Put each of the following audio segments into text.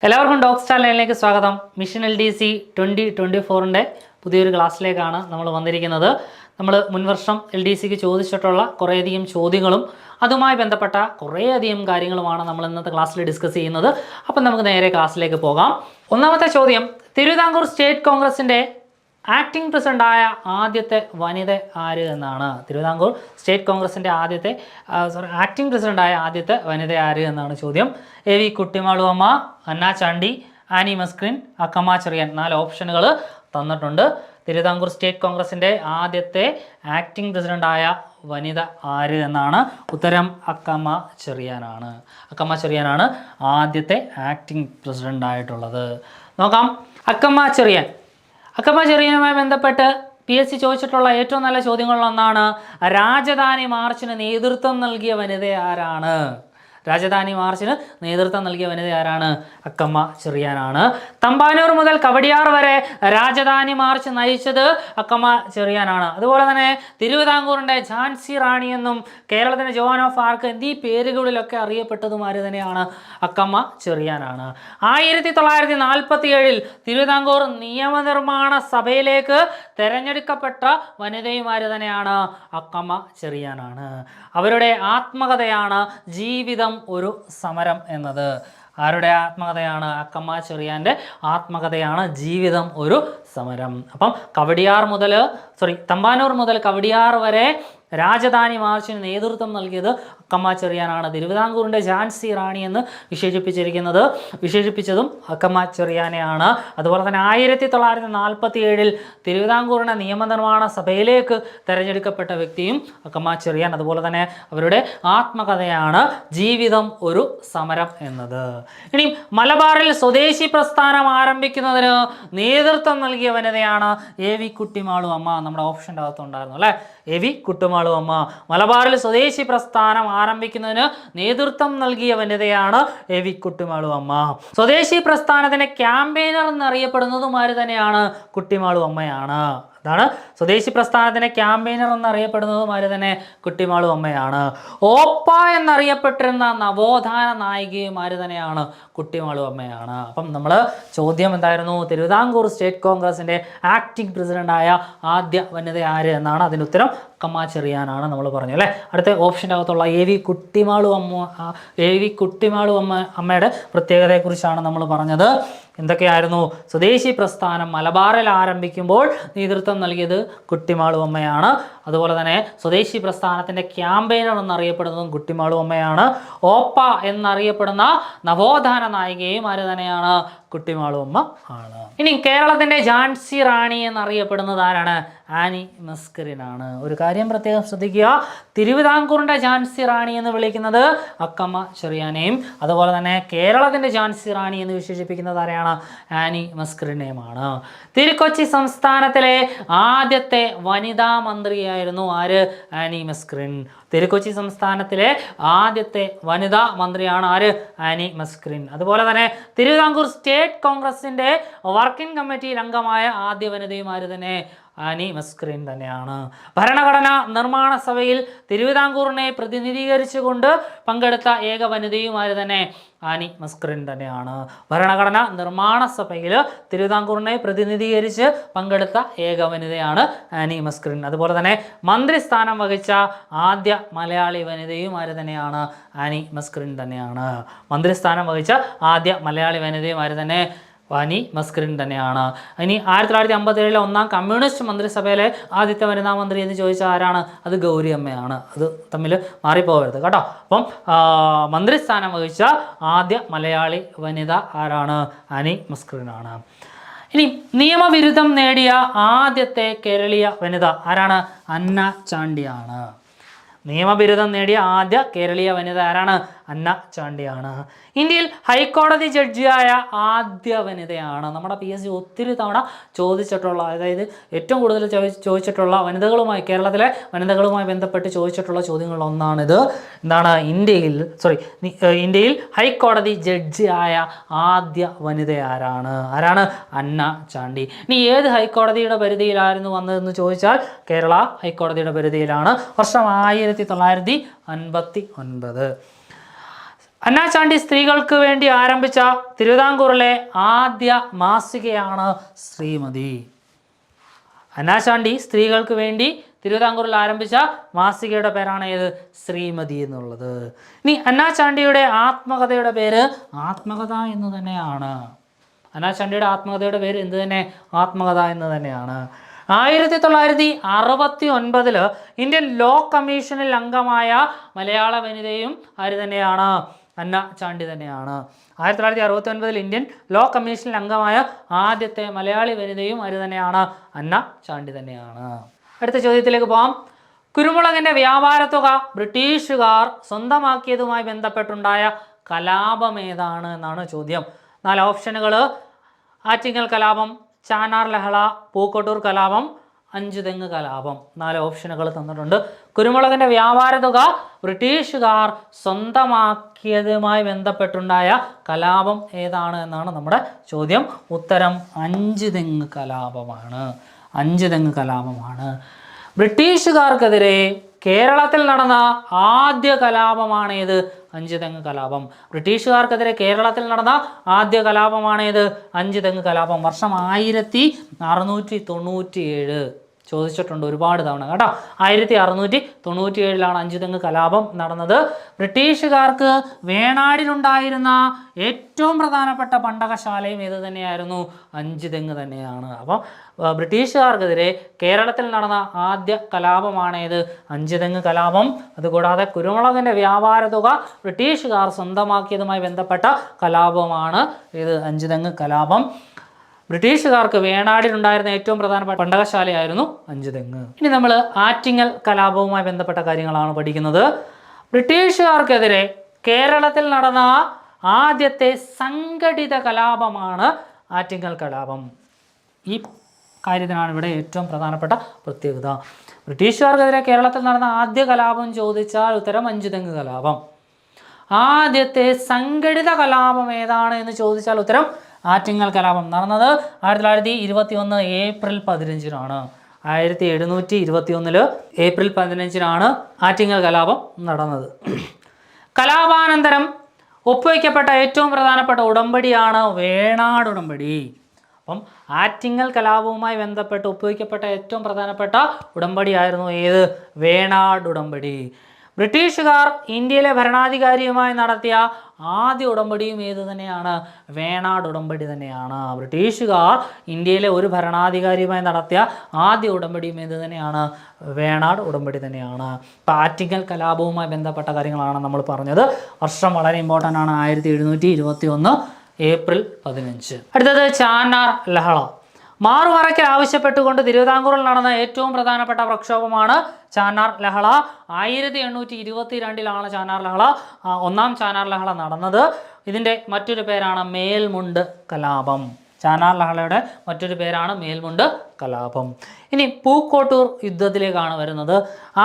എല്ലാവർക്കും dog star ലൈനിലേക്ക് സ്വാഗതം. മിഷൻ LDC 2024 പുതിയൊരു ക്ലാസ്സിലേക്കാണ് നമ്മൾ വന്നിരിക്കുന്നത്. നമ്മൾ മുൻവർഷം LDCക്ക് ചോദിച്ചിട്ടുള്ള കുറേയധികം ചോദ്യങ്ങളും അതുമായി ബന്ധപ്പെട്ട കുറേയധികം കാര്യങ്ങളുമാണ് നമ്മൾ ഇന്നത്തെ ക്ലാസ്സിൽ ഡിസ്കസ് ചെയ്യുന്നത്. അപ്പം നമുക്ക് നേരെ ക്ലാസ്സിലേക്ക് പോകാം. ഒന്നാമത്തെ ചോദ്യം, തിരുവിതാംകൂർ സ്റ്റേറ്റ് കോൺഗ്രസിൻ്റെ ആക്ടിംഗ് പ്രസിഡൻ്റായ ആദ്യത്തെ വനിത ആര് എന്നാണ്. തിരുവിതാംകൂർ സ്റ്റേറ്റ് കോൺഗ്രസിൻ്റെ ആക്ടിംഗ് പ്രസിഡൻ്റായ ആദ്യത്തെ വനിത ആര് എന്നാണ് ചോദ്യം. AV കുട്ടിമാളുവമ്മ, അന്ന ചാണ്ടി, ആനി മസ്ക്രിൻ, അക്കമ്മ ചെറിയാൻ. 4 ഓപ്ഷനുകൾ തന്നിട്ടുണ്ട്. തിരുവിതാംകൂർ സ്റ്റേറ്റ് കോൺഗ്രസിൻ്റെ ആദ്യത്തെ ആക്ടിംഗ് പ്രസിഡൻ്റായ വനിത ആര് എന്നാണ് ഉത്തരം. അക്കമ്മ ചെറിയാനാണ്. അക്കമ്മ ചെറിയാനാണ് ആദ്യത്തെ ആക്ടിംഗ് പ്രസിഡൻ്റായിട്ടുള്ളത്. നോക്കാം. അക്കമ്മ ചെറിയാനുമായി ബന്ധപ്പെട്ട് PSC ചോദിച്ചിട്ടുള്ള ഏറ്റവും നല്ല ചോദ്യങ്ങളിലൊന്നാണ്, രാജധാനി മാർച്ചിന് നേതൃത്വം നൽകിയ വനിത ആരാണ്? രാജധാനി മാർച്ചിന് നേതൃത്വം നൽകിയ വനിത ആരാണ്? അക്കമ്മ ചെറിയാനാണ്. തമ്പാനൂർ മുതൽ കവടിയാർ വരെ രാജധാനി മാർച്ച് നയിച്ചത് അക്കമ്മ ചെറിയാനാണ്. അതുപോലെ തന്നെ തിരുവിതാംകൂറിൻ്റെ ഝാൻസി റാണി എന്നും കേരളത്തിൻ്റെ ജോൺ ഓഫ് ആർക്ക് എന്നീ പേരുകളിലൊക്കെ അറിയപ്പെട്ടതും ആര് തന്നെയാണ്? അക്കമ്മ ചെറിയാനാണ്. 1947 തിരുവിതാംകൂർ നിയമനിർമ്മാണ സഭയിലേക്ക് തെരഞ്ഞെടുക്കപ്പെട്ട വനിതയും ആര് തന്നെയാണ്? അക്കമ്മ ചെറിയാനാണ്. അവരുടെ ആത്മകഥയാണ് ജീവിതം ഒരു സമരം എന്നത്. ആരുടെ ആത്മകഥയാണ്? അക്കമ്മ ചെറിയാൻ്റെ ആത്മകഥയാണ് ജീവിതം ഒരു സമരം. അപ്പം തമ്പാനൂർ മുതൽ കവടിയാർ വരെ രാജധാനി മാർച്ചിന് നേതൃത്വം നൽകിയത് അക്കമ്മ ചെറിയാനാണ്. തിരുവിതാംകൂറിൻ്റെ ഝാൻസി റാണി എന്ന് വിശേഷിപ്പിച്ചതും അക്കമ്മ ചെറിയാനെയാണ്. അതുപോലെ തന്നെ 1947 തിരുവിതാംകൂറിൻ്റെ നിയമനിർമ്മാണ സഭയിലേക്ക് തിരഞ്ഞെടുക്കപ്പെട്ട വ്യക്തിയും അക്കമ്മ ചെറിയാൻ. അതുപോലെ തന്നെ അവരുടെ ആത്മകഥയാണ് ജീവിതം ഒരു സമരം എന്നത്. ഇനി മലബാറിൽ സ്വദേശി പ്രസ്ഥാനം ആരംഭിക്കുന്നതിന് നേതൃത്വം നൽകിയ വനിതയാണ് AV കുട്ടിമാളുവമ്മ. നമ്മുടെ ഓപ്ഷൻ്റെ അകത്തുണ്ടായിരുന്നു അല്ലേ? AV കുട്ടിമാളുവമ്മ. മലബാറിൽ സ്വദേശി പ്രസ്ഥാനം ആരംഭിക്കുന്നതിന് നേതൃത്വം നൽകിയ വനിതയാണ് AV കുട്ടിമാളുവമ്മ. സ്വദേശി പ്രസ്ഥാനത്തിന്റെ ക്യാമ്പയിനർ എന്നറിയപ്പെടുന്നതും ആര് തന്നെയാണ്? കുട്ടിമാളുവമ്മയാണ്. അതാണ് സ്വദേശി പ്രസ്ഥാനത്തിന്റെ ക്യാമ്പയിനർ എന്നറിയപ്പെടുന്നതും ആര് തന്നെ? കുട്ടിമാളുവമ്മയാണ്. ഓപ്പ എന്നറിയപ്പെട്ടിരുന്ന നവോത്ഥാന നായികയും ആര് തന്നെയാണ്? കുട്ടിമാളുവമ്മയാണ്. അപ്പം നമ്മൾ ചോദ്യം എന്തായിരുന്നു? തിരുവിതാംകൂർ സ്റ്റേറ്റ് കോൺഗ്രസിന്റെ ആക്ടിംഗ് പ്രസിഡന്റായ ആദ്യ വനിത ആര് എന്നാണ്. അതിന് ഉത്തരം അക്കമ്മ ചെറിയാനാണ് നമ്മൾ പറഞ്ഞു അല്ലേ? അടുത്ത ഓപ്ഷൻ്റെ അകത്തുള്ള AV കുട്ടിമാളുവമ്മയുടെ പ്രത്യേകതയെക്കുറിച്ചാണ് നമ്മൾ പറഞ്ഞത്. എന്തൊക്കെയായിരുന്നു? സ്വദേശി പ്രസ്ഥാനം മലബാറിൽ ആരംഭിക്കുമ്പോൾ നേതൃത്വം നൽകിയത് കുട്ടിമാളുവമ്മയാണ്. അതുപോലെ തന്നെ സ്വദേശി പ്രസ്ഥാനത്തിൻ്റെ ക്യാമ്പയിനർ എന്നറിയപ്പെടുന്നതും കുട്ടിമാളുവമ്മയാണ്. ഓപ്പ എന്നറിയപ്പെടുന്ന നവോത്ഥാന നായികയും ആര് തന്നെയാണ്? കുട്ടിമാളുവമ്മ ആണ്. ഇനി കേരളത്തിൻ്റെ ഝാൻസി റാണി എന്നറിയപ്പെടുന്നത് ആരാണ്? ആനി മസ്കരിനാണ്. ഒരു കാര്യം പ്രത്യേകം ശ്രദ്ധിക്കുക, തിരുവിതാംകൂറിൻ്റെ ഝാൻസി റാണി എന്ന് വിളിക്കുന്നത് അക്കമ്മ ചെറിയാനെയും അതുപോലെ തന്നെ കേരളത്തിൻ്റെ ഝാൻസി റാണി എന്ന് വിശേഷിപ്പിക്കുന്നത് ആരെയാണ്? ആനി മസ്കരിനെയുമാണ്. തിരുക്കൊച്ചി സംസ്ഥാനത്തിലെ ആദ്യത്തെ വനിതാ മന്ത്രിയായിരുന്നു ആര്? ആനി മസ്കരിൻ. തിരുക്കൊച്ചി സംസ്ഥാനത്തിലെ ആദ്യത്തെ വനിതാ മന്ത്രിയാണ് ആര്? ആനി മസ്കരിൻ. അതുപോലെ തന്നെ തിരുവിതാംകൂർ സ്റ്റേറ്റ് കോൺഗ്രസിൻ്റെ വർക്കിംഗ് കമ്മിറ്റിയിൽ അംഗമായ ആദ്യ വനിതയും ആര് തന്നെ? ആനി മസ്കരിൻ തന്നെയാണ്. ഭരണഘടനാ നിർമ്മാണ സഭയിൽ തിരുവിതാംകൂറിനെ പ്രതിനിധീകരിച്ചുകൊണ്ട് പങ്കെടുത്ത ഏക വനിതയും ആര് തന്നെ? ആനി മസ്കരിൻ തന്നെയാണ്. ഭരണഘടനാ നിർമ്മാണ സഭയിൽ തിരുവിതാംകൂറിനെ പ്രതിനിധീകരിച്ച് പങ്കെടുത്ത ഏക വനിതയാണ് ആനി മസ്കരിൻ. അതുപോലെ തന്നെ മന്ത്രിസ്ഥാനം വഹിച്ച ആദ്യ മലയാളി വനിതയും ആര് തന്നെയാണ്? ആനി മസ്കരിൻ തന്നെയാണ്. മന്ത്രിസ്ഥാനം വഹിച്ച ആദ്യ മലയാളി വനിതയും ആര് തന്നെ? ആനി മസ്കരിൻ തന്നെയാണ്. ഇനി 1957 ഒന്നാം കമ്മ്യൂണിസ്റ്റ് മന്ത്രിസഭയിലെ ആദ്യത്തെ വനിതാ മന്ത്രി എന്ന് ചോദിച്ചാൽ ആരാണ്? അത് ഗൗരി അമ്മയാണ്. അത് തമ്മിൽ മാറിപ്പോകരുത് കേട്ടോ. അപ്പം മന്ത്രിസ്ഥാനം വഹിച്ച ആദ്യ മലയാളി വനിത ആരാണ്? ആനി മസ്കരിനാണ്. ഇനി നിയമബിരുദം നേടിയ ആദ്യത്തെ കേരളീയ വനിത ആരാണ്? അന്ന ചാണ്ടിയാണ്. നിയമബിരുദം നേടിയ ആദ്യ കേരളീയ വനിത ആരാണ്? അന്ന ചാണ്ടിയാണ്. ഇന്ത്യയിൽ ഹൈക്കോടതി ജഡ്ജിയായ ആദ്യ വനിതയാണ്. നമ്മുടെ PSC ഒത്തിരി തവണ ചോദിച്ചിട്ടുള്ള, അതായത് ഏറ്റവും കൂടുതൽ ചോദിച്ചിട്ടുള്ള കേരളത്തിലെ വനിതകളുമായി ബന്ധപ്പെട്ട് ചോദിച്ചിട്ടുള്ള ചോദ്യങ്ങളിലൊന്നാണിത്. എന്താണ്? ഇന്ത്യയിൽ ഹൈക്കോടതി ജഡ്ജിയായ ആദ്യ വനിത ആരാണ്? അന്ന ചാണ്ടി. ഇനി ഏത് ഹൈക്കോടതിയുടെ പരിധിയിലായിരുന്നു വന്നതെന്ന് ചോദിച്ചാൽ കേരള ഹൈക്കോടതിയുടെ പരിധിയിലാണ്. വർഷം 1959. അന്നാചാണ്ടി സ്ത്രീകൾക്ക് വേണ്ടി ആരംഭിച്ച തിരുവിതാംകൂറിലെ ആദ്യ മാസികയാണ് ശ്രീമതി. അന്നാചാണ്ടി സ്ത്രീകൾക്ക് വേണ്ടി തിരുവിതാംകൂറിൽ ആരംഭിച്ച മാസികയുടെ പേരാണ് ഏത്? ശ്രീമതി എന്നുള്ളത്. ഇനി അന്നാചാണ്ടിയുടെ ആത്മകഥയുടെ പേര് ആത്മകഥ എന്ന് തന്നെയാണ്. അന്നാചാണ്ടിയുടെ ആത്മകഥയുടെ പേര് എന്ത് തന്നെ? ആത്മകഥ എന്ന് തന്നെയാണ്. 1969 ഇന്ത്യൻ ലോ കമ്മീഷനിൽ അംഗമായ മലയാള വനിതയും ആര് തന്നെയാണ്? അന്നാചാണ്ടി തന്നെയാണ്. 1969 ഇന്ത്യൻ ലോ കമ്മീഷനിൽ അംഗമായ ആദ്യത്തെ മലയാളി വനിതയും ആര് തന്നെയാണ്? അന്നാചാണ്ടി തന്നെയാണ്. അടുത്ത ചോദ്യത്തിലേക്ക് പോകാം. കുരുമുളകിൻ്റെ വ്യാപാരത്തുക ബ്രിട്ടീഷുകാർ സ്വന്തമാക്കിയതുമായി ബന്ധപ്പെട്ടുണ്ടായ കലാപം ഏതാണ് എന്നാണ് ചോദ്യം. 4 ഓപ്ഷനുകൾ: ആറ്റിങ്ങൽ കലാപം, ചാന്നാർ ലഹള, പൂക്കോട്ടൂർ കലാപം, അഞ്ചുതെങ്ങ് കലാപം. 4 ഓപ്ഷനുകൾ തന്നിട്ടുണ്ട്. കുരുമുളകിൻ്റെ വ്യാപാരത്തുക ബ്രിട്ടീഷുകാർ സ്വന്തമാക്കിയതുമായി ബന്ധപ്പെട്ടുണ്ടായ കലാപം ഏതാണ് എന്നാണ് നമ്മുടെ ചോദ്യം. ഉത്തരം അഞ്ചുതെങ്ങ് കലാപമാണ്. അഞ്ചുതെങ്ങ് കലാപമാണ്. ബ്രിട്ടീഷുകാർക്കെതിരെ കേരളത്തിൽ നടന്ന ആദ്യ കലാപമാണേത്? അഞ്ചുതെങ്ങ് കലാപം. ബ്രിട്ടീഷുകാർക്കെതിരെ കേരളത്തിൽ നടന്ന ആദ്യ കലാപമാണേത്? അഞ്ചുതെങ്ങ് കലാപം. വർഷം 1697 ചോദിച്ചിട്ടുണ്ട് ഒരുപാട് തവണ കേട്ടോ. 1697 അഞ്ചുതെങ്ങ് കലാപം നടന്നത്. ബ്രിട്ടീഷുകാർക്ക് വേണാടിലുണ്ടായിരുന്ന ഏറ്റവും പ്രധാനപ്പെട്ട പണ്ടകശാലയും ഏത് തന്നെയായിരുന്നു? അഞ്ചുതെങ്ങ് തന്നെയാണ്. അപ്പം ബ്രിട്ടീഷുകാർക്കെതിരെ കേരളത്തിൽ നടന്ന ആദ്യ കലാപമാണേത്? അഞ്ചുതെങ്ങ് കലാപം. അതുകൂടാതെ കുരുമുളകിൻ്റെ വ്യാപാരത്തുക ബ്രിട്ടീഷുകാർ സ്വന്തമാക്കിയതുമായി ബന്ധപ്പെട്ട കലാപമാണ് ഇത് അഞ്ചുതെങ്ങ് കലാപം. ബ്രിട്ടീഷുകാർക്ക് വേണാടിലുണ്ടായിരുന്ന ഏറ്റവും പ്രധാനപ്പെട്ട പണ്ടകശാലയായിരുന്നു അഞ്ചുതെങ്ങ്. ഇനി നമ്മൾ ആറ്റിങ്ങൽ കലാപവുമായി ബന്ധപ്പെട്ട കാര്യങ്ങളാണ് പഠിക്കുന്നത്. ബ്രിട്ടീഷുകാർക്കെതിരെ കേരളത്തിൽ നടന്ന ആദ്യത്തെ സംഘടിത കലാപമാണ് ആറ്റിങ്ങൽ കലാപം. ഈ കാര്യത്തിനാണ് ഇവിടെ ഏറ്റവും പ്രധാനപ്പെട്ട പ്രത്യേകത. ബ്രിട്ടീഷുകാർക്കെതിരെ കേരളത്തിൽ നടന്ന ആദ്യ കലാപം ചോദിച്ചാൽ ഉത്തരം അഞ്ചുതെങ്ങ് കലാപം. ആദ്യത്തെ സംഘടിത കലാപം ഏതാണ് എന്ന് ചോദിച്ചാൽ ഉത്തരം ആറ്റിങ്ങൽ കലാപം. നടന്നത് 1921 ഏപ്രിൽ 15 1721 ഏപ്രിൽ 15 ആറ്റിങ്ങൽ കലാപം നടന്നത്. കലാപാനന്തരം ഒപ്പുവയ്ക്കപ്പെട്ട ഏറ്റവും പ്രധാനപ്പെട്ട ഉടമ്പടിയാണ് വേണാട് ഉടമ്പടി. അപ്പം ആറ്റിങ്ങൽ കലാപവുമായി ബന്ധപ്പെട്ട് ഒപ്പുവയ്ക്കപ്പെട്ട ഏറ്റവും പ്രധാനപ്പെട്ട ഉടമ്പടിയായിരുന്നു ഏത്? വേണാട് ഉടമ്പടി. ബ്രിട്ടീഷുകാർ ഇന്ത്യയിലെ ഭരണാധികാരിയുമായി നടത്തിയ ആദ്യ ഉടമ്പടിയും ഏത് തന്നെയാണ്? വേണാട് ഉടമ്പടി തന്നെയാണ്. ബ്രിട്ടീഷുകാർ ഇന്ത്യയിലെ ഒരു ഭരണാധികാരിയുമായി നടത്തിയ ആദ്യ ഉടമ്പടിയും ഏത് തന്നെയാണ്? വേണാട് ഉടമ്പടി തന്നെയാണ്. ആറ്റിങ്ങൽ കലാപവുമായി ബന്ധപ്പെട്ട കാര്യങ്ങളാണ് നമ്മൾ പറഞ്ഞത്. വർഷം വളരെ ഇമ്പോർട്ടൻ്റ് ആണ്. 1721 ഏപ്രിൽ 15. അടുത്തത് ചാന്നാർ ലഹള. മാറുമറയ്ക്കൽ ആവശ്യപ്പെട്ടുകൊണ്ട് തിരുവിതാംകൂറിൽ നടന്ന ഏറ്റവും പ്രധാനപ്പെട്ട പ്രക്ഷോഭമാണ് ചാന്നാർ ലഹള. 1822 ചാന്നാർ ലഹള, ഒന്നാം ചാന്നാർ ലഹള നടന്നത്. ഇതിൻ്റെ മറ്റൊരു പേരാണ് മേൽമുണ്ട് കലാപം. ചാന്നാർ ലഹളയുടെ മറ്റൊരു പേരാണ് മേൽമുണ്ട് കലാപം. ഇനി പൂക്കോട്ടൂർ യുദ്ധത്തിലേക്കാണ് വരുന്നത്.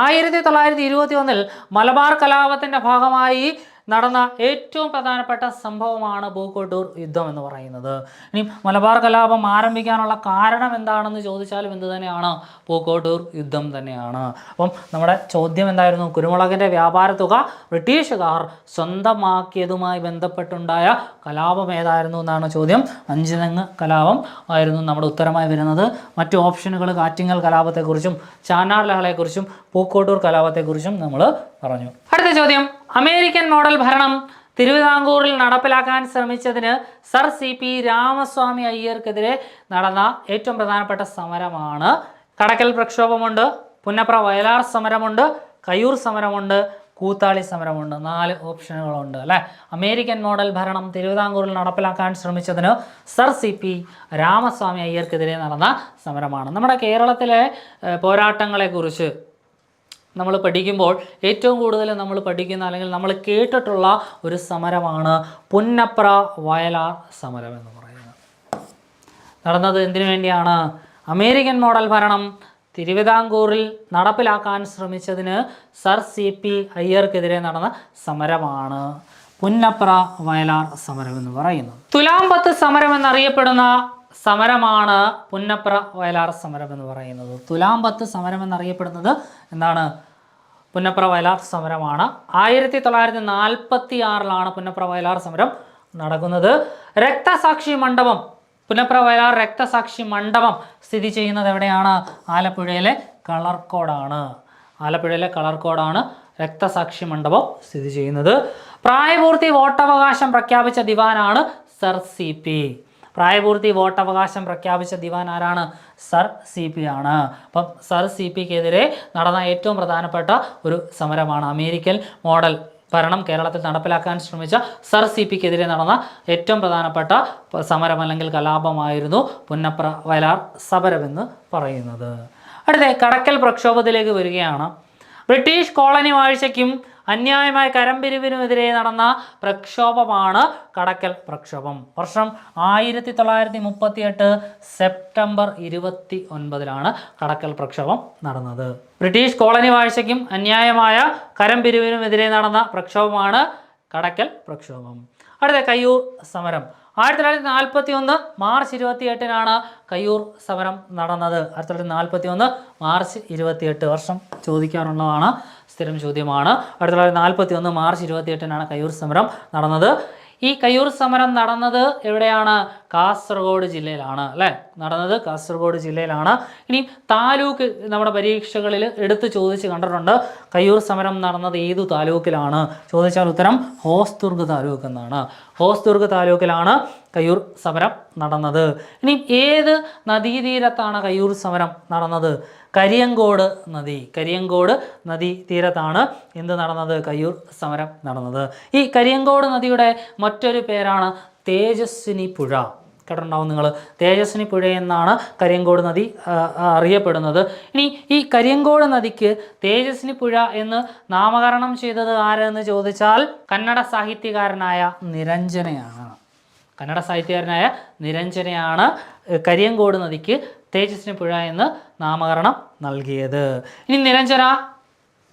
1921 മലബാർ കലാപത്തിൻ്റെ ഭാഗമായി നടന്ന ഏറ്റവും പ്രധാനപ്പെട്ട സംഭവമാണ് പൂക്കോട്ടൂർ യുദ്ധം എന്ന് പറയുന്നത്. ഇനി മലബാർ കലാപം ആരംഭിക്കാനുള്ള കാരണം എന്താണെന്ന് ചോദിച്ചാലും എന്ത് തന്നെയാണ്? പൂക്കോട്ടൂർ യുദ്ധം തന്നെയാണ്. അപ്പം നമ്മുടെ ചോദ്യം എന്തായിരുന്നു? കുരുമുളകിൻ്റെ വ്യാപാരത്തുക ബ്രിട്ടീഷുകാർ സ്വന്തമാക്കിയതുമായി ബന്ധപ്പെട്ടുണ്ടായ കലാപം ഏതായിരുന്നു എന്നാണ് ചോദ്യം. അഞ്ചുതെങ്ങ് കലാപം ആയിരുന്നു നമ്മുടെ ഉത്തരമായി വരുന്നത്. മറ്റു ഓപ്ഷനുകൾ ആറ്റിങ്ങൽ കലാപത്തെക്കുറിച്ചും ചാന്നാർ ലഹളയെക്കുറിച്ചും പൂക്കോട്ടൂർ കലാപത്തെക്കുറിച്ചും നമ്മൾ പറഞ്ഞു. അടുത്ത ചോദ്യം: അമേരിക്കൻ മോഡൽ ഭരണം തിരുവിതാംകൂറിൽ നടപ്പിലാക്കാൻ ശ്രമിച്ചതിന് സർ CP രാമസ്വാമി അയ്യർക്കെതിരെ നടന്ന ഏറ്റവും പ്രധാനപ്പെട്ട സമരമാണ്. കടക്കൽ പ്രക്ഷോഭമുണ്ട്, പുന്നപ്ര വയലാർ സമരമുണ്ട്, കയ്യൂർ സമരമുണ്ട്, കൂത്താളി സമരമുണ്ട്. 4 ഓപ്ഷനുകളുണ്ട് അല്ലേ. അമേരിക്കൻ മോഡൽ ഭരണം തിരുവിതാംകൂറിൽ നടപ്പിലാക്കാൻ ശ്രമിച്ചതിന് സർ CP രാമസ്വാമി അയ്യർക്കെതിരെ നടന്ന സമരമാണ്. നമ്മുടെ കേരളത്തിലെ പോരാട്ടങ്ങളെക്കുറിച്ച് നമ്മൾ പഠിക്കുമ്പോൾ ഏറ്റവും കൂടുതൽ നമ്മൾ പഠിക്കുന്ന അല്ലെങ്കിൽ നമ്മൾ കേട്ടിട്ടുള്ള ഒരു സമരമാണ് പുന്നപ്ര വയലാർ സമരം എന്ന് പറയുന്നത്. നടന്നത് എന്തിനു വേണ്ടിയാണ്? അമേരിക്കൻ മോഡൽ ഭരണം തിരുവിതാംകൂറിൽ നടപ്പിലാക്കാൻ ശ്രമിച്ചതിന് സർ CP അയ്യർക്കെതിരെ നടന്ന സമരമാണ് പുന്നപ്ര വയലാർ സമരം എന്ന് പറയുന്നത്. തുലാംപത്ത് സമരം എന്നറിയപ്പെടുന്ന സമരമാണ് പുന്നപ്ര വയലാർ സമരം എന്ന് പറയുന്നത്. തുലാംപത്ത് സമരം എന്നറിയപ്പെടുന്നത് എന്താണ്? പുന്നപ്ര വയലാർ സമരമാണ്. 1946 പുന്നപ്ര വയലാർ സമരം നടക്കുന്നത്. രക്തസാക്ഷി മണ്ഡപം, പുന്നപ്ര വയലാർ രക്തസാക്ഷി മണ്ഡപം സ്ഥിതി ചെയ്യുന്നത് എവിടെയാണ്? ആലപ്പുഴയിലെ കളർക്കോടാണ്. ആലപ്പുഴയിലെ കളർക്കോടാണ് രക്തസാക്ഷി മണ്ഡപം സ്ഥിതി ചെയ്യുന്നത്. പ്രായപൂർത്തി വോട്ടവകാശം പ്രഖ്യാപിച്ച ദിവാനാണ് സർ CP. പ്രായപൂർത്തി വോട്ടവകാശം പ്രഖ്യാപിച്ച ദിവാൻ ആരാണ്? സർ CP ആണ്. അപ്പം സർ CPക്കെതിരെ നടന്ന ഏറ്റവും പ്രധാനപ്പെട്ട ഒരു സമരമാണ് അമേരിക്കൻ മോഡൽ ഭരണം കേരളത്തിൽ നടപ്പിലാക്കാൻ ശ്രമിച്ച സർ CPക്കെതിരെ നടന്ന ഏറ്റവും പ്രധാനപ്പെട്ട സമരം അല്ലെങ്കിൽ കലാപമായിരുന്നു പുന്നപ്ര വയലാർ സമരമെന്ന് പറയുന്നത്. അടുത്ത കടക്കൽ പ്രക്ഷോഭത്തിലേക്ക് വരികയാണ്. ബ്രിട്ടീഷ് കോളനി വാഴ്ചയ്ക്കും അന്യായമായ കരംപിരിവിനുമെതിരെ നടന്ന പ്രക്ഷോഭമാണ് കടക്കൽ പ്രക്ഷോഭം. വർഷം 1938 സെപ്റ്റംബർ 29 കടക്കൽ പ്രക്ഷോഭം നടന്നത്. ബ്രിട്ടീഷ് കോളനി വാഴ്ചയ്ക്കും അന്യായമായ കരംപിരിവിനുമെതിരെ നടന്ന പ്രക്ഷോഭമാണ് കടക്കൽ പ്രക്ഷോഭം. അടുത്ത കയ്യൂർ സമരം. 1941 മാർച്ച് 28 കയ്യൂർ സമരം നടന്നത്. 1941 മാർച്ച് 28 വർഷം ചോദിക്കാറുള്ളതാണ്, സ്ഥിരം ചോദ്യമാണ്. 1941 മാർച്ച് 28 കയ്യൂർ സമരം നടന്നത്. ഈ കയ്യൂർ സമരം നടന്നത് എവിടെയാണ്? കാസർഗോഡ് ജില്ലയിലാണ് അല്ലേ? നടന്നത് കാസർഗോഡ് ജില്ലയിലാണ്. ഇനി താലൂക്ക് നമ്മുടെ പരീക്ഷകളിൽ എടുത്ത് ചോദിച്ച് കണ്ടിട്ടുണ്ട്. കയ്യൂർ സമരം നടന്നത് ഏതു താലൂക്കിലാണ് ചോദിച്ചാൽ ഉത്തരം ഹോസ്ദുർഗ് താലൂക്ക് എന്നാണ്. ഹോസ്ദുർഗ് താലൂക്കിലാണ് കയ്യൂർ സമരം നടന്നത്. ഇനി ഏത് നദീതീരത്താണ് കയ്യൂർ സമരം നടന്നത്? കരിയങ്കോട് നദി തീരത്താണ് എന്ത് നടന്നത്? കയ്യൂർ സമരം നടന്നത്. ഈ കരിയങ്കോട് നദിയുടെ മറ്റൊരു പേരാണ് തേജസ്വിനി പുഴ. കേട്ടിട്ടുണ്ടാവും നിങ്ങൾ. തേജസ്വിനി പുഴ എന്നാണ് കരിയങ്കോട് നദി അറിയപ്പെടുന്നത്. ഇനി ഈ കരിയങ്കോട് നദിക്ക് തേജസ്വിനി പുഴ എന്ന് നാമകരണം ചെയ്തത് ആരെന്ന് ചോദിച്ചാൽ കന്നഡ സാഹിത്യകാരനായ നിരഞ്ജനയാണ് കരിയങ്കോട് നദിക്ക് തേജസ്വിനി പുഴ എന്ന് നാമകരണം നൽകിയത്. ഇനി നിരഞ്ജന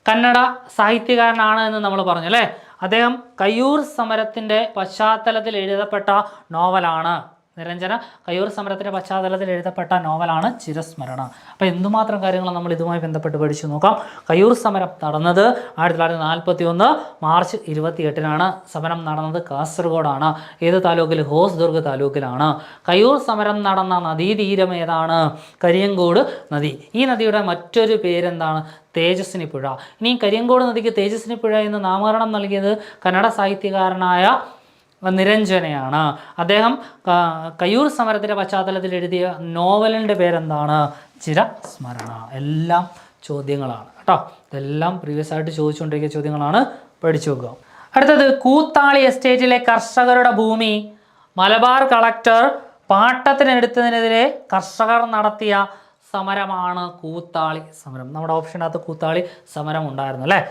കന്നഡ സാഹിത്യകാരനാണ് എന്ന് നമ്മൾ പറഞ്ഞു അല്ലേ? അദ്ദേഹം കയ്യൂർ സമരത്തിൻ്റെ പശ്ചാത്തലത്തിൽ എഴുതപ്പെട്ട നോവലാണ് നിരഞ്ജന കയ്യൂർ സമരത്തിൻ്റെ പശ്ചാത്തലത്തിൽ എഴുതപ്പെട്ട നോവലാണ് ചിരസ്മരണ. അപ്പോൾ എന്തുമാത്രം കാര്യങ്ങൾ നമ്മൾ ഇതുമായി ബന്ധപ്പെട്ട് പഠിച്ചു നോക്കാം. കയ്യൂർ സമരം നടന്നത് 1941 മാർച്ച് 28 സമരം നടന്നത് കാസർഗോഡാണ്. ഏത് താലൂക്കിൽ? ഹോസ്ദുർഗ് താലൂക്കിലാണ്. കയ്യൂർ സമരം നടന്ന നദീതീരം ഏതാണ്? കരിയങ്കോട് നദി. ഈ നദിയുടെ മറ്റൊരു പേരെന്താണ്? തേജസ്വിനി പുഴ. ഇനി കരിയങ്കോട് നദിക്ക് തേജസ്വിനി പുഴ എന്ന് നാമകരണം നൽകിയത് കന്നഡ സാഹിത്യകാരനായ നിരഞ്ജനയാണ്. അദ്ദേഹം കയ്യൂർ സമരത്തിൻ്റെ പശ്ചാത്തലത്തിൽ എഴുതിയ നോവലിൻ്റെ പേരെന്താണ്? ചിരസ്മരണ. എല്ലാം ചോദ്യങ്ങളാണ് കേട്ടോ. ഇതെല്ലാം പ്രീവിയസ് ആയിട്ട് ചോദിച്ചുകൊണ്ടിരിക്കുന്ന ചോദ്യങ്ങളാണ്, പഠിച്ചു വെക്കുക. അടുത്തത് കൂത്താളി എസ്റ്റേറ്റിലെ കർഷകരുടെ ഭൂമി മലബാർ കളക്ടർ പാട്ടത്തിനെടുത്തതിനെതിരെ കർഷകർ നടത്തിയ സമരമാണ് കൂത്താളി സമരം. നമ്മുടെ ഓപ്ഷനകത്ത് കൂത്താളി സമരം ഉണ്ടായിരുന്നു അല്ലേ?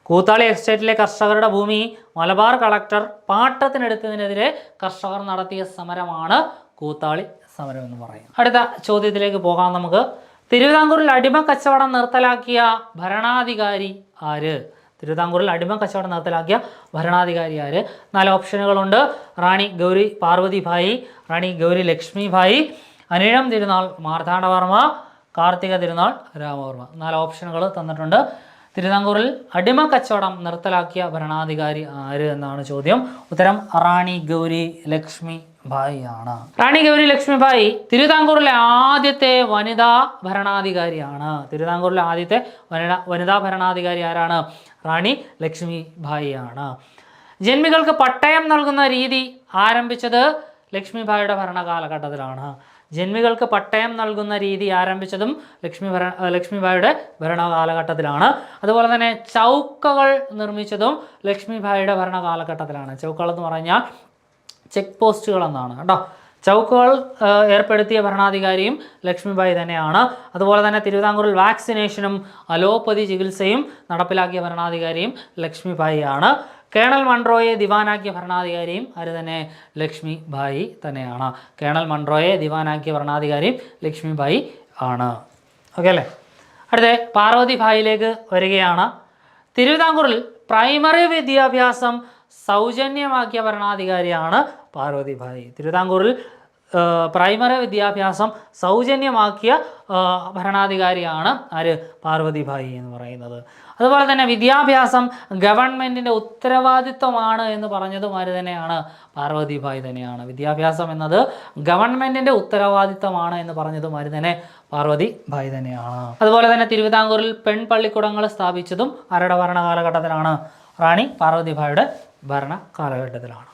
കൂത്താളി എസ്റ്റേറ്റിലെ കർഷകരുടെ ഭൂമി മലബാർ കളക്ടർ പാട്ടത്തിനെടുത്തതിനെതിരെ കർഷകർ നടത്തിയ സമരമാണ് കൂത്താളി സമരം എന്ന് പറയും. അടുത്ത ചോദ്യത്തിലേക്ക് പോകാം നമുക്ക്. തിരുവിതാംകൂറിൽ അടിമ കച്ചവടം നിർത്തലാക്കിയ ഭരണാധികാരി ആര്? തിരുവിതാംകൂറിൽ അടിമ കച്ചവടം നിർത്തലാക്കിയ ഭരണാധികാരി ആര്? 4 ഓപ്ഷനുകളുണ്ട്. റാണി ഗൗരി പാർവതിഭായി, റാണി ഗൗരി ലക്ഷ്മിഭായി, അനിഴം തിരുനാൾ മാർത്താണ്ഡവർമ്മ, കാർത്തിക തിരുനാൾ രാമവർമ്മ. 4 ഓപ്ഷനുകൾ തന്നിട്ടുണ്ട്. തിരുവിതാംകൂറിൽ അടിമ കച്ചവടം നിർത്തലാക്കിയ ഭരണാധികാരി ആര് എന്നാണ് ചോദ്യം. ഉത്തരം റാണി ഗൗരി ലക്ഷ്മി ഭായി ആണ്. റാണി ഗൗരി ലക്ഷ്മിഭായി തിരുവിതാംകൂറിലെ ആദ്യത്തെ വനിതാ ഭരണാധികാരിയാണ്. തിരുവിതാംകൂറിലെ ആദ്യത്തെ വനിതാ ഭരണാധികാരി ആരാണ്? റാണി ലക്ഷ്മി ഭായി ആണ്. ജന്മികൾക്ക് പട്ടയം നൽകുന്ന രീതി ആരംഭിച്ചത് ലക്ഷ്മിഭായിയുടെ ഭരണകാലഘട്ടത്തിലാണ്. ജന്മികൾക്ക് പട്ടയം നൽകുന്ന രീതി ആരംഭിച്ചതും ലക്ഷ്മിഭായിയുടെ ഭരണകാലഘട്ടത്തിലാണ്. അതുപോലെ തന്നെ ചൗക്കകൾ നിർമ്മിച്ചതും ലക്ഷ്മിഭായിയുടെ ഭരണകാലഘട്ടത്തിലാണ്. ചൗക്കകൾ എന്ന് പറഞ്ഞാൽ ചെക്ക് പോസ്റ്റുകൾ എന്നാണ് കേട്ടോ. ചൗക്കുകൾ ഏർപ്പെടുത്തിയ ഭരണാധികാരിയും ലക്ഷ്മിഭായി തന്നെയാണ്. അതുപോലെ തന്നെ തിരുവിതാംകൂറിൽ വാക്സിനേഷനും അലോപ്പതി ചികിത്സയും നടപ്പിലാക്കിയ ഭരണാധികാരിയും ലക്ഷ്മിഭായിയാണ്. കേണൽ മൺട്രോയെ ദിവാനാക്കിയ ഭരണാധികാരിയും ആര് തന്നെ? ലക്ഷ്മിഭായി തന്നെയാണ്. കേണൽ മൺട്രോയെ ദിവാനാക്കിയ ഭരണാധികാരിയും ലക്ഷ്മിഭായി ആണ്. ഓക്കെ അല്ലേ? അടുത്ത പാർവതിഭായിലേക്ക് വരികയാണ്. തിരുവിതാംകൂറിൽ പ്രൈമറി വിദ്യാഭ്യാസം സൗജന്യമാക്കിയ ഭരണാധികാരിയാണ് പാർവതിഭായി. തിരുവിതാംകൂറിൽ പ്രൈമറി വിദ്യാഭ്യാസം സൗജന്യമാക്കിയ ഭരണാധികാരിയാണ് ആര്? പാർവതിഭായി എന്ന് പറയുന്നത്. അതുപോലെ തന്നെ വിദ്യാഭ്യാസം ഗവൺമെൻറ്റിൻ്റെ ഉത്തരവാദിത്വമാണ് എന്ന് പറഞ്ഞതും ആര് തന്നെയാണ്? പാർവതിഭായി തന്നെയാണ്. വിദ്യാഭ്യാസം എന്നത് ഗവൺമെൻറ്റിൻ്റെ ഉത്തരവാദിത്വമാണ് എന്ന് പറഞ്ഞതും ആര് തന്നെ? പാർവതിഭായി തന്നെയാണ്. അതുപോലെ തന്നെ തിരുവിതാംകൂറിൽ പെൺപള്ളിക്കൂടങ്ങൾ സ്ഥാപിച്ചതും ആരുടെ ഭരണകാലഘട്ടത്തിലാണ്? റാണി പാർവതിഭായിയുടെ ഭരണ കാലഘട്ടത്തിലാണ്.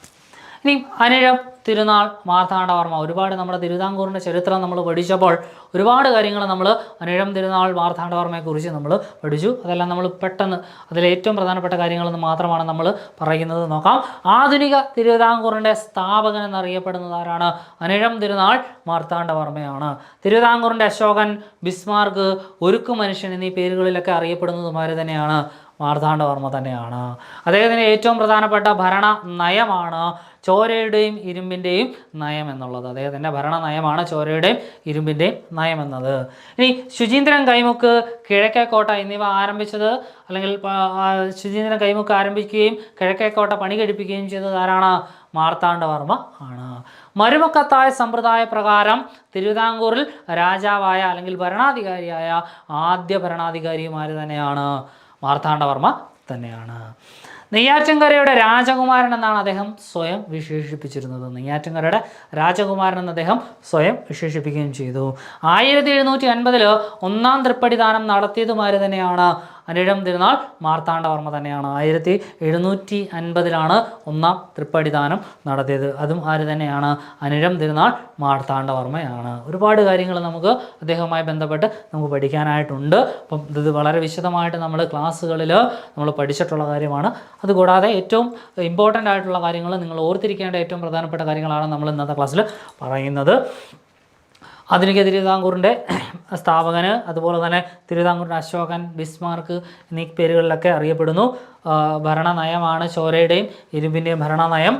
ഇനി അനിഴം തിരുനാൾ മാർത്താണ്ഡവർമ്മ. ഒരുപാട് നമ്മുടെ തിരുവിതാംകൂറിൻ്റെ ചരിത്രം നമ്മൾ പഠിച്ചപ്പോൾ ഒരുപാട് കാര്യങ്ങൾ നമ്മൾ അനിഴം തിരുനാൾ മാർത്താണ്ഡവർമ്മയെക്കുറിച്ച് നമ്മൾ പഠിച്ചു. അതെല്ലാം നമ്മൾ പെട്ടെന്ന് അതിലേറ്റവും പ്രധാനപ്പെട്ട കാര്യങ്ങളെന്ന് മാത്രമാണ് നമ്മൾ പറയുന്നത്. നോക്കാം. ആധുനിക തിരുവിതാംകൂറിൻ്റെ സ്ഥാപകൻ എന്നറിയപ്പെടുന്നത് ആരാണ്? അനിഴം തിരുനാൾ മാർത്താണ്ഡവർമ്മയാണ്. തിരുവിതാംകൂറിൻ്റെ അശോകൻ, ബിസ്മാർക്ക്, ഒരുക്കു മനുഷ്യൻ എന്നീ പേരുകളിലൊക്കെ അറിയപ്പെടുന്നതുമാര് തന്നെയാണ്? മാർത്താണ്ഡവർമ്മ തന്നെയാണ്. അദ്ദേഹത്തിൻ്റെ ഏറ്റവും പ്രധാനപ്പെട്ട ഭരണ നയമാണ് ചോരയുടെയും ഇരുമ്പിൻ്റെയും നയം എന്നുള്ളത്. അദ്ദേഹത്തിൻ്റെ ഭരണ നയമാണ് ചോരയുടെയും ഇരുമ്പിൻ്റെയും നയം എന്നത്. ഇനി ശുചീന്ദ്രൻ കൈമുക്ക്, കിഴക്കേക്കോട്ട എന്നിവ ആരംഭിച്ചത്, അല്ലെങ്കിൽ ശുചീന്ദ്രൻ കൈമുക്ക് ആരംഭിക്കുകയും കിഴക്കേക്കോട്ട പണി കഴിപ്പിക്കുകയും ചെയ്തത് ആരാണ്? മാർത്താണ്ഡവർമ്മ ആണ്. മരുമക്കത്തായ സമ്പ്രദായ പ്രകാരം തിരുവിതാംകൂറിൽ രാജാവായ അല്ലെങ്കിൽ ഭരണാധികാരിയായ ആദ്യ ഭരണാധികാരിയുമാർ തന്നെയാണ്? മാർത്താണ്ഡവർമ്മ തന്നെയാണ്. നെയ്യാറ്റിൻകരയുടെ രാജകുമാരൻ എന്നാണ് അദ്ദേഹം സ്വയം വിശേഷിപ്പിച്ചിരുന്നത്. നെയ്യാറ്റിൻകരയുടെ രാജകുമാരൻ എന്ന് അദ്ദേഹം സ്വയം വിശേഷിപ്പിക്കുകയും ചെയ്തു. 1750 ഒന്നാം തൃപ്പടിദാനം നടത്തിയതുമാര് തന്നെയാണ്? അനിഴം തിരുനാൾ മാർത്താണ്ഡവർമ്മ തന്നെയാണ്. 1750 ഒന്നാം തൃപ്പടിദാനം നടത്തിയത്. അതും ആര് തന്നെയാണ്? അനിഴം തിരുനാൾ മാർത്താണ്ഡവർമ്മയാണ്. ഒരുപാട് കാര്യങ്ങൾ നമുക്ക് അദ്ദേഹവുമായി ബന്ധപ്പെട്ട് നമുക്ക് പഠിക്കാനായിട്ടുണ്ട്. അപ്പം ഇത് വളരെ വിശദമായിട്ട് നമ്മൾ ക്ലാസ്സുകളിൽ നമ്മൾ പഠിച്ചിട്ടുള്ള കാര്യമാണ്. അതുകൂടാതെ ഏറ്റവും ഇമ്പോർട്ടൻ്റ് ആയിട്ടുള്ള കാര്യങ്ങൾ, നിങ്ങൾ ഓർത്തിരിക്കേണ്ട ഏറ്റവും പ്രധാനപ്പെട്ട കാര്യങ്ങളാണ് നമ്മൾ ഇന്നത്തെ ക്ലാസ്സിൽ പറയുന്നത്. ആധുനിക തിരുവിതാംകൂറിൻ്റെ സ്ഥാപകന്, അതുപോലെ തന്നെ തിരുവിതാംകൂറിൻ്റെ അശോകൻ, ബിസ്മാർക്ക് എന്നീ പേരുകളിലൊക്കെ അറിയപ്പെടുന്നു. ഭരണനയമാണ് ചോരയുടെയും ഇരുമ്പിൻ്റെയും ഭരണനയം.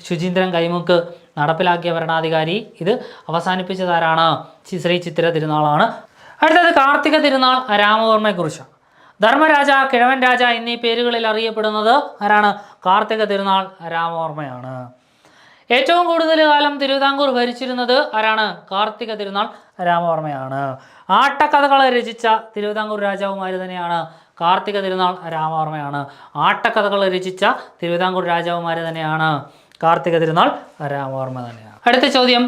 ശുചീന്ദ്രൻ കൈമുക്ക് നടപ്പിലാക്കിയ ഭരണാധികാരി. ഇത് അവസാനിപ്പിച്ചതാരാണ്? ശ്രീ ചിത്തിര തിരുനാളാണ്. അടുത്തത് കാർത്തിക തിരുനാൾ രാമവർമ്മയെക്കുറിച്ചാണ്. ധർമ്മരാജ, കിഴവൻ രാജ എന്നീ പേരുകളിൽ അറിയപ്പെടുന്നത് ആരാണ്? കാർത്തിക തിരുനാൾ രാമവർമ്മയാണ്. ഏറ്റവും കൂടുതൽ കാലം തിരുവിതാംകൂർ ഭരിച്ചിരുന്നത് ആരാണ്? കാർത്തിക തിരുനാൾ രാമവർമ്മയാണ്. ആട്ടക്കഥകൾ രചിച്ച തിരുവിതാംകൂർ രാജാവുമാര് തന്നെയാണ്? കാർത്തിക തിരുനാൾ രാമവർമ്മയാണ്. ആട്ടക്കഥകൾ രചിച്ച തിരുവിതാംകൂർ രാജാവുമാര് തന്നെയാണ്? കാർത്തിക തിരുനാൾ രാമവർമ്മ തന്നെയാണ്. അടുത്ത ചോദ്യം,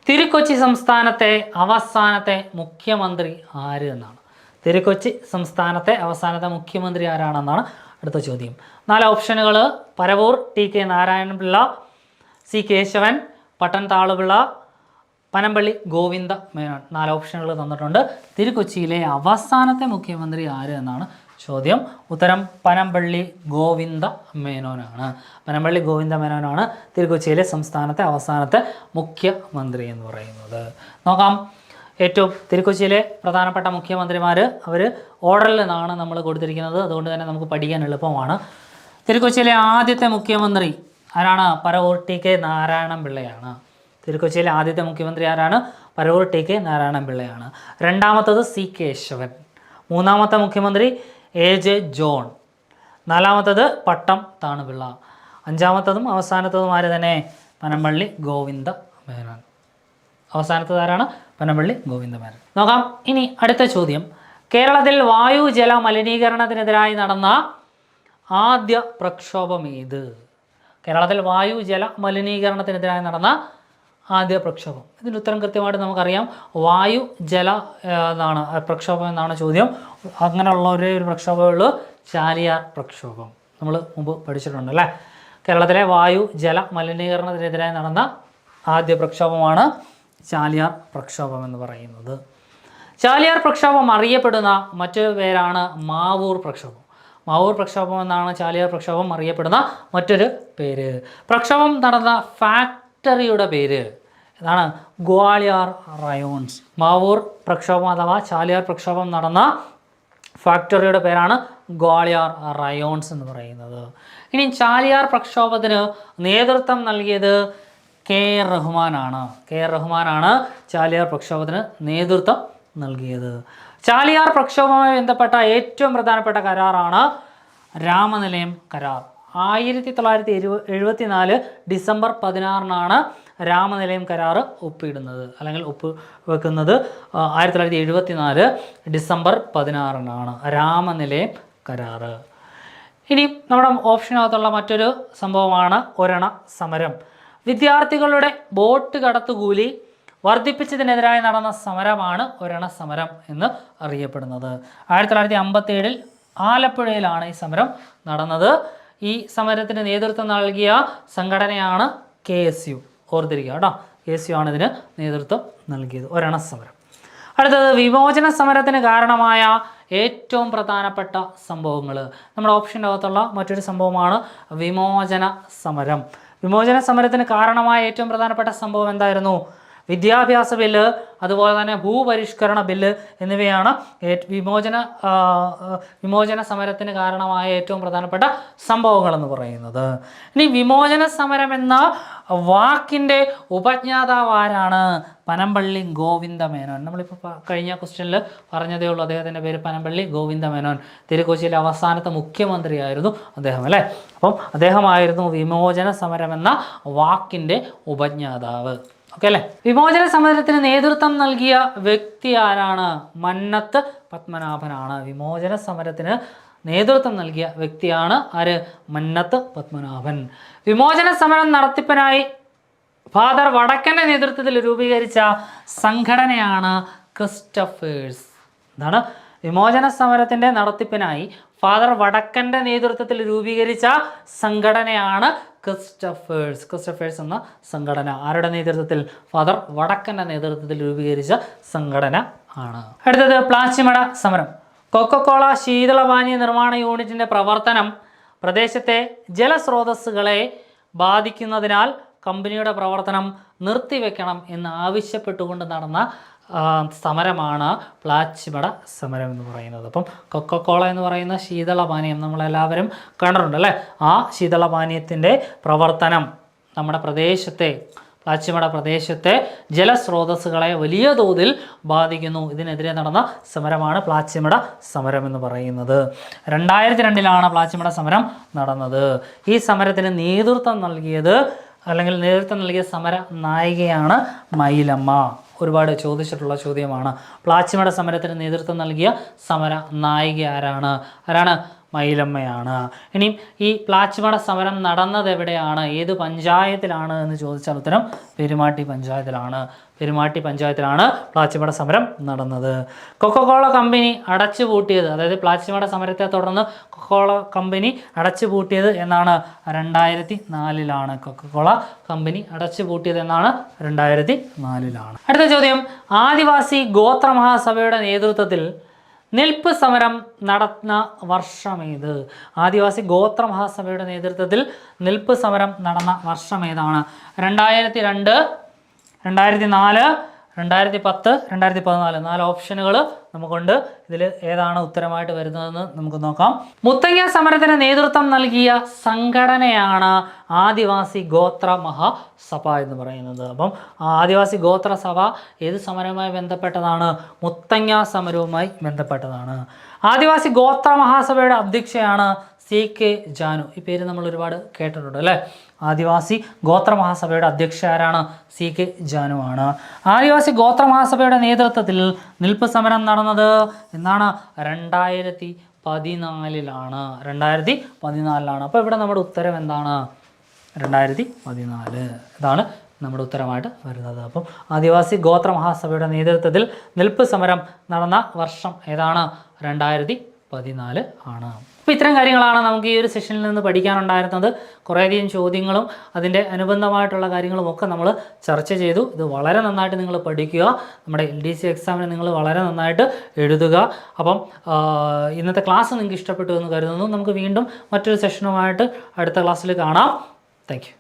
തിരുക്കൊച്ചി സംസ്ഥാനത്തെ അവസാനത്തെ മുഖ്യമന്ത്രി ആര് എന്നാണ്. തിരുക്കൊച്ചി സംസ്ഥാനത്തെ അവസാനത്തെ മുഖ്യമന്ത്രി ആരാണെന്നാണ് അടുത്ത ചോദ്യം. 4 ഓപ്ഷനുകൾ: പരവൂർ ടി.കെ. നാരായണപിള്ള, സി കേശവൻ, പട്ടൻ താളുപിള്ള, പനമ്പള്ളി ഗോവിന്ദ മേനോൻ. 4 ഓപ്ഷനുകൾ തന്നിട്ടുണ്ട്. തിരുക്കൊച്ചിയിലെ അവസാനത്തെ മുഖ്യമന്ത്രി ആര് എന്നാണ് ചോദ്യം. ഉത്തരം പനമ്പള്ളി ഗോവിന്ദ മേനോനാണ്. പനമ്പള്ളി ഗോവിന്ദ മേനോനാണ് തിരുക്കൊച്ചിയിലെ സംസ്ഥാനത്തെ അവസാനത്തെ മുഖ്യമന്ത്രി എന്ന് പറയുന്നത്. നോക്കാം. ഏറ്റവും തിരുക്കൊച്ചിയിലെ പ്രധാനപ്പെട്ട മുഖ്യമന്ത്രിമാർ അവർ ഓർഡറിൽ നിന്നാണ് നമ്മൾ കൊടുത്തിരിക്കുന്നത്. അതുകൊണ്ട് തന്നെ നമുക്ക് പഠിക്കാൻ എളുപ്പമാണ്. തിരുക്കൊച്ചിയിലെ ആദ്യത്തെ മുഖ്യമന്ത്രി ആരാണ്? പരവൂർ ടി.കെ. നാരായണപിള്ളയാണ്. തിരുക്കൊച്ചിയിലെ ആദ്യത്തെ മുഖ്യമന്ത്രി ആരാണ്? പരവൂർ ടി.കെ. നാരായണപിള്ളയാണ്. രണ്ടാമത്തത് സി കേശവൻ. മൂന്നാമത്തെ മുഖ്യമന്ത്രി എ.ജെ. ജോൺ. നാലാമത്തത് പട്ടം താണുപിള്ള. അഞ്ചാമത്തതും അവസാനത്തതും ആര് തന്നെ? പനമ്പള്ളി ഗോവിന്ദ മേനോൻ. അവസാനത്തത് ആരാണ്? പനമ്പള്ളി ഗോവിന്ദ മേനോൻ. നോക്കാം. ഇനി അടുത്ത ചോദ്യം, കേരളത്തിൽ വായു ജല മലിനീകരണത്തിനെതിരായി നടന്ന ആദ്യ പ്രക്ഷോഭം ഏത്? കേരളത്തിൽ വായു ജല മലിനീകരണത്തിനെതിരായി നടന്ന ആദ്യ പ്രക്ഷോഭം. ഇതിൻ്റെ ഉത്തരം കൃത്യമായിട്ട് നമുക്കറിയാം. വായു ജല എന്നാണ് പ്രക്ഷോഭം എന്നാണ് ചോദ്യം. അങ്ങനെയുള്ള ഒരേ ഒരു പ്രക്ഷോഭമേ ഉള്ളൂ, ചാലിയാർ പ്രക്ഷോഭം. നമ്മൾ മുമ്പ് പഠിച്ചിട്ടുണ്ട് അല്ലേ. കേരളത്തിലെ വായു ജല മലിനീകരണത്തിനെതിരായി നടന്ന ആദ്യ പ്രക്ഷോഭമാണ് ചാലിയാർ പ്രക്ഷോഭം എന്ന് പറയുന്നത്. ചാലിയാർ പ്രക്ഷോഭം അറിയപ്പെടുന്ന മറ്റൊരു പേരാണ് മാവൂർ പ്രക്ഷോഭം. മാവൂർ പ്രക്ഷോഭം എന്നാണ് ചാലിയാർ പ്രക്ഷോഭം അറിയപ്പെടുന്ന മറ്റൊരു പേര്. പ്രക്ഷോഭം നടന്ന ഫാക്ടറിയുടെ പേര് ഇതാണ്, ഗ്വാളിയാർ റയോൺസ്. മാവൂർ പ്രക്ഷോഭം അഥവാ ചാലിയാർ പ്രക്ഷോഭം നടന്ന ഫാക്ടറിയുടെ പേരാണ് ഗ്വാളിയാർ റയോൺസ് എന്ന് പറയുന്നത്. ഇനി ചാലിയാർ പ്രക്ഷോഭത്തിന് നേതൃത്വം നൽകിയത് കെ.ആർ. റഹ്മാനാണ്. കെ.ആർ. റഹ്മാനാണ് ചാലിയാർ പ്രക്ഷോഭത്തിന് നേതൃത്വം നൽകിയത്. ചാലിയാർ പ്രക്ഷോഭവുമായി ബന്ധപ്പെട്ട ഏറ്റവും പ്രധാനപ്പെട്ട കരാറാണ് രാമനിലയം കരാർ. 1974 ഡിസംബർ 16 രാമനിലയം കരാറ് ഒപ്പിടുന്നത് അല്ലെങ്കിൽ ഒപ്പ് വെക്കുന്നത് 1974 ഡിസംബർ 16 രാമനിലയം കരാറ്. ഇനി നമ്മുടെ ഓപ്ഷനകത്തുള്ള മറ്റൊരു സംഭവമാണ് ഒരണ സമരം. വിദ്യാർത്ഥികളുടെ ബോട്ട് കടത്തുകൂലി വർദ്ധിപ്പിച്ചതിനെതിരായി നടന്ന സമരമാണ് ഒരണ സമരം എന്ന് അറിയപ്പെടുന്നത്. 1957 ആലപ്പുഴയിലാണ് ഈ സമരം നടന്നത്. ഈ സമരത്തിന് നേതൃത്വം നൽകിയ സംഘടനയാണ് KSU. ഓർത്തിരിക്കുക കേട്ടോ, KSU ആണ് ഇതിന് നേതൃത്വം നൽകിയത്. ഒരണ സമരം. അടുത്തത് വിമോചന സമരത്തിന് കാരണമായ ഏറ്റവും പ്രധാനപ്പെട്ട സംഭവങ്ങൾ. നമ്മുടെ ഓപ്ഷൻ്റെ അകത്തുള്ള മറ്റൊരു സംഭവമാണ് വിമോചന സമരം. വിമോചന സമരത്തിന് കാരണമായ ഏറ്റവും പ്രധാനപ്പെട്ട സംഭവം എന്തായിരുന്നു? വിദ്യാഭ്യാസ ബില്ല്, അതുപോലെ തന്നെ ഭൂപരിഷ്കരണ ബില്ല് എന്നിവയാണ് വിമോചന സമരത്തിന് കാരണമായ ഏറ്റവും പ്രധാനപ്പെട്ട സംഭവങ്ങളെന്ന് പറയുന്നത്. ഇനി വിമോചന സമരം എന്ന വാക്കിൻ്റെ ഉപജ്ഞാതാവ് ആരാണ്? പനമ്പള്ളി ഗോവിന്ദമേനോൻ. നമ്മളിപ്പോൾ കഴിഞ്ഞ ക്വസ്റ്റ്യനിൽ പറഞ്ഞതേ ഉള്ളൂ, അദ്ദേഹത്തിൻ്റെ പേര് പനമ്പള്ളി ഗോവിന്ദമേനോൻ. തിരുക്കൊച്ചിയിലെ അവസാനത്തെ മുഖ്യമന്ത്രിയായിരുന്നു അദ്ദേഹം അല്ലേ. അപ്പം അദ്ദേഹമായിരുന്നു വിമോചന സമരം എന്ന വാക്കിൻ്റെ ഉപജ്ഞാതാവ്. ഓക്കെ അല്ലേ. വിമോചന സമരത്തിന് നേതൃത്വം നൽകിയ വ്യക്തി ആരാണ്? മന്നത്ത് പത്മനാഭനാണ്. വിമോചന സമരത്തിന് നേതൃത്വം നൽകിയ വ്യക്തിയാണ് ആര്? മന്നത്ത് പത്മനാഭൻ. വിമോചന സമരം നടത്തിപ്പിനായി ഫാദർ വടക്കൻ്റെ നേതൃത്വത്തിൽ രൂപീകരിച്ച സംഘടനയാണ് ക്രിസ്റ്റഫേഴ്സ്. എന്താണ്? വിമോചന സമരത്തിൻ്റെ നടത്തിപ്പിനായി ഫാദർ വടക്കൻ്റെ നേതൃത്വത്തിൽ രൂപീകരിച്ച സംഘടനയാണ് ക്രിസ്റ്റഫേഴ്സ് എന്ന സംഘടന. ആരുടെ നേതൃത്വത്തിൽ? ഫാദർ വടക്കൻ്റെ നേതൃത്വത്തിൽ രൂപീകരിച്ച സംഘടന ആണ്. അടുത്തത് പ്ലാച്ചിമട സമരം. കൊക്കക്കോള ശീതളപാനീയ നിർമ്മാണ യൂണിറ്റിൻ്റെ പ്രവർത്തനം പ്രദേശത്തെ ജലസ്രോതസ്സുകളെ ബാധിക്കുന്നതിനാൽ കമ്പനിയുടെ പ്രവർത്തനം നിർത്തിവെക്കണം എന്ന് ആവശ്യപ്പെട്ടുകൊണ്ട് നടന്ന സമരമാണ് പ്ലാച്ചിമട സമരം എന്ന് പറയുന്നത്. അപ്പം കൊക്കക്കോള എന്ന് പറയുന്ന ശീതളപാനീയം നമ്മളെല്ലാവരും കണ്ടിട്ടുണ്ട് അല്ലേ. ആ ശീതളപാനീയത്തിൻ്റെ പ്രവർത്തനം നമ്മുടെ പ്രദേശത്തെ, പ്ലാച്ചിമട പ്രദേശത്തെ ജലസ്രോതസ്സുകളെ വലിയ തോതിൽ ബാധിക്കുന്നു. ഇതിനെതിരെ നടന്ന സമരമാണ് പ്ലാച്ചിമട സമരം എന്ന് പറയുന്നത്. 2002 പ്ലാച്ചിമട സമരം നടന്നത്. ഈ സമരത്തിന് നേതൃത്വം നൽകിയ സമര നായികയാണ് മയിലമ്മ. ഒരുപാട് ചോദിച്ചിട്ടുള്ള ചോദ്യമാണ്. പ്ലാച്ചിമട സമരത്തിന് നേതൃത്വം നൽകിയ സമര നായിക ആരാണ്? മയിലമ്മയാണ്. ഇനി ഈ പ്ലാച്ചിമട സമരം നടന്നത് എവിടെയാണ്? ഏത് പഞ്ചായത്തിലാണ് എന്ന് ചോദിച്ചാൽ ഉത്തരം പെരുമാട്ടി പഞ്ചായത്തിലാണ് പ്ലാച്ചിമട സമരം നടന്നത്. കൊക്കക്കോള കമ്പനി അടച്ചുപൂട്ടിയത്, അതായത് പ്ലാച്ചിമട സമരത്തെ തുടർന്ന് കൊക്കക്കോള കമ്പനി അടച്ചുപൂട്ടിയത് എന്നാണ്? 2004. കൊക്കക്കോള കമ്പനി അടച്ചുപൂട്ടിയത് എന്നാണ്? 2004. അടുത്ത ചോദ്യം, ആദിവാസി ഗോത്ര മഹാസഭയുടെ നേതൃത്വത്തിൽ നിൽപ്പ് സമരം നടന്ന വർഷമേത്? ആദിവാസി ഗോത്ര മഹാസഭയുടെ നേതൃത്വത്തിൽ നിൽപ്പ് സമരം നടന്ന വർഷം ഏതാണ്? 2002, 2004, 2010, 2014. 4 ഓപ്ഷനുകൾ നമുക്കുണ്ട്. ഇതിൽ ഏതാണ് ഉത്തരമായിട്ട് വരുന്നതെന്ന് നമുക്ക് നോക്കാം. മുത്തങ്ങ സമരത്തിന് നേതൃത്വം നൽകിയ സംഘടനയാണ് ആദിവാസി ഗോത്ര മഹാസഭ എന്ന് പറയുന്നത്. അപ്പം ആദിവാസി ഗോത്ര സഭ ഏത് സമരവുമായി ബന്ധപ്പെട്ടതാണ്? മുത്തങ്ങ സമരവുമായി ബന്ധപ്പെട്ടതാണ്. ആദിവാസി ഗോത്ര മഹാസഭയുടെ അധ്യക്ഷയാണ് CK ജാനു. ഈ പേര് നമ്മൾ ഒരുപാട് കേട്ടിട്ടുണ്ട് അല്ലേ. ആദിവാസി ഗോത്ര മഹാസഭയുടെ അധ്യക്ഷ ആരാണ്? CK ജാനു ആണ്. ആദിവാസി ഗോത്ര മഹാസഭയുടെ നേതൃത്വത്തിൽ നിൽപ്പ് സമരം നടന്നത് എന്നാണ്? 2014. 2014. അപ്പോൾ ഇവിടെ നമ്മുടെ ഉത്തരം എന്താണ്? 2014. ഇതാണ് നമ്മുടെ ഉത്തരമായിട്ട് വരുന്നത്. അപ്പം ആദിവാസി ഗോത്ര മഹാസഭയുടെ നേതൃത്വത്തിൽ നിൽപ്പ് സമരം നടന്ന വർഷം ഏതാണ്? 2014 ആണ്. അപ്പോൾ ഇത്തരം കാര്യങ്ങളാണ് നമുക്ക് ഈ ഒരു സെഷനിൽ നിന്ന് പഠിക്കാനുണ്ടായിരുന്നത്. കുറേയധികം ചോദ്യങ്ങളും അതിൻ്റെ അനുബന്ധമായിട്ടുള്ള കാര്യങ്ങളും ഒക്കെ നമ്മൾ ചർച്ച ചെയ്തു. ഇത് വളരെ നന്നായിട്ട് നിങ്ങൾ പഠിക്കുക. നമ്മുടെ LDC എക്സാമിന് നിങ്ങൾ വളരെ നന്നായിട്ട് എഴുതുക. അപ്പം ഇന്നത്തെ ക്ലാസ് നിങ്ങൾക്ക് ഇഷ്ടപ്പെട്ടു എന്ന് കരുതുന്നു. നമുക്ക് വീണ്ടും മറ്റൊരു സെഷനുമായിട്ട് അടുത്ത ക്ലാസ്സിൽ കാണാം. Thank you.